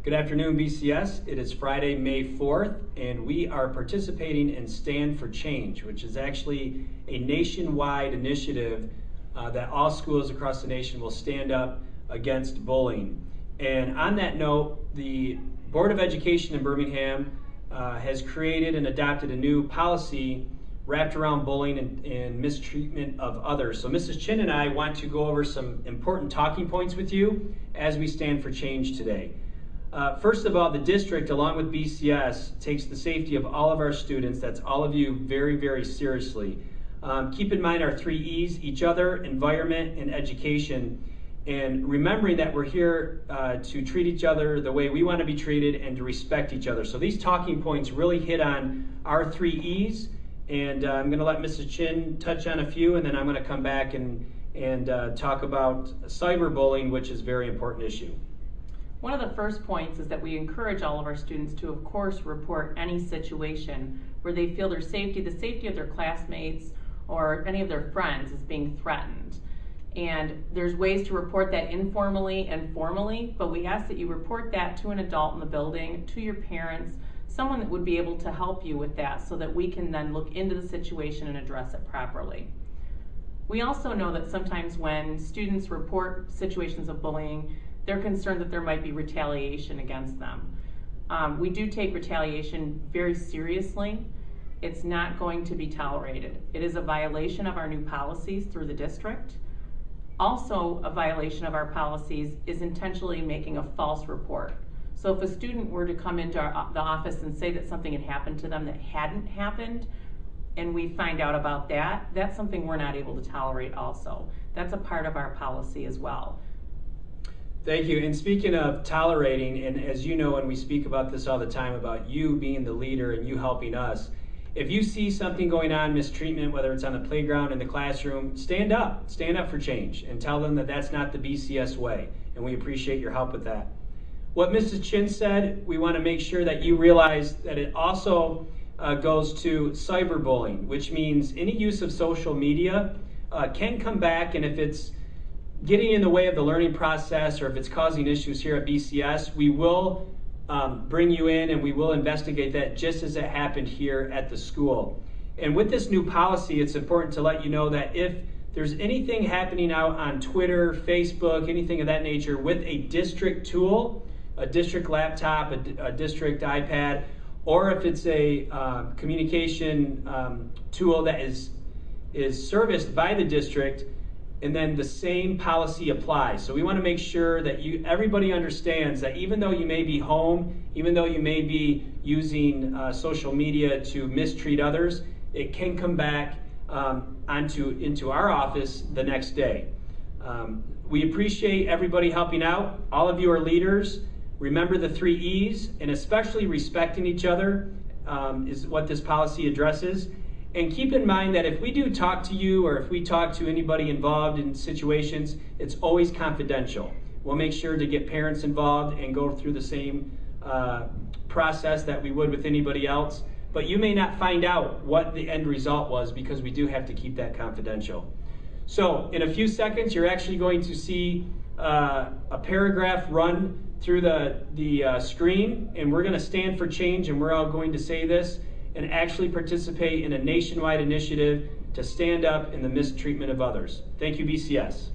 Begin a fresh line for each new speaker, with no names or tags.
Good afternoon, BCS. It is Friday, May 4th, and we are participating in Stand for Change, which is actually a nationwide initiative that all schools across the nation will stand up against bullying. And on that note, the Board of Education in Birmingham has created and adopted a new policy wrapped around bullying and mistreatment of others. So Mrs. Chin and I want to go over some important talking points with you as we stand for change today. First of all, the district, along with BCS, takes the safety of all of our students, that's all of you, very, very seriously. Keep in mind our 3 E's, each other, environment, and education. And remembering that we're here to treat each other the way we want to be treated and to respect each other. So these talking points really hit on our 3 E's. And I'm going to let Mrs. Chin touch on a few, and then I'm going to come back and talk about cyberbullying, which is a very important issue.
One of the first points is that we encourage all of our students to, of course, report any situation where they feel their safety, the safety of their classmates, or any of their friends is being threatened. And there's ways to report that informally and formally, but we ask that you report that to an adult in the building, to your parents, someone that would be able to help you with that so that we can then look into the situation and address it properly. We also know that sometimes when students report situations of bullying, they're concerned that there might be retaliation against them. We do take retaliation very seriously. It's not going to be tolerated. It is a violation of our new policies through the district. Also, a violation of our policies is intentionally making a false report. So if a student were to come into the office and say that something had happened to them that hadn't happened, and we find out about that, that's something we're not able to tolerate also. That's a part of our policy as well.
Thank you. And speaking of tolerating, and as you know, and we speak about this all the time, about you being the leader and you helping us, if you see something going on, mistreatment, whether it's on the playground, in the classroom, stand up for change and tell them that that's not the BCS way, and we appreciate your help with that. What Mrs. Chin said, we want to make sure that you realize that it also goes to cyberbullying, which means any use of social media can come back, and if it's getting in the way of the learning process or if it's causing issues here at BCS, we will bring you in and we will investigate that just as it happened here at the school. And with this new policy, it's important to let you know that if there's anything happening out on Twitter, Facebook, anything of that nature with a district tool, a district laptop, a district iPad, or if it's a communication tool that is serviced by the district, and then the same policy applies. So we want to make sure that everybody understands that even though you may be home, even though you may be using social media to mistreat others, it can come back into our office the next day. We appreciate everybody helping out. All of you are leaders. Remember the 3 E's, and especially respecting each other is what this policy addresses. And keep in mind that if we do talk to you or if we talk to anybody involved in situations, it's always confidential. We'll make sure to get parents involved and go through the same process that we would with anybody else. But you may not find out what the end result was because we do have to keep that confidential. So in a few seconds, you're actually going to see a paragraph run through the screen, and we're going to stand for change, and we're all going to say this and actually participate in a nationwide initiative to stand up in the mistreatment of others. Thank you, BCS.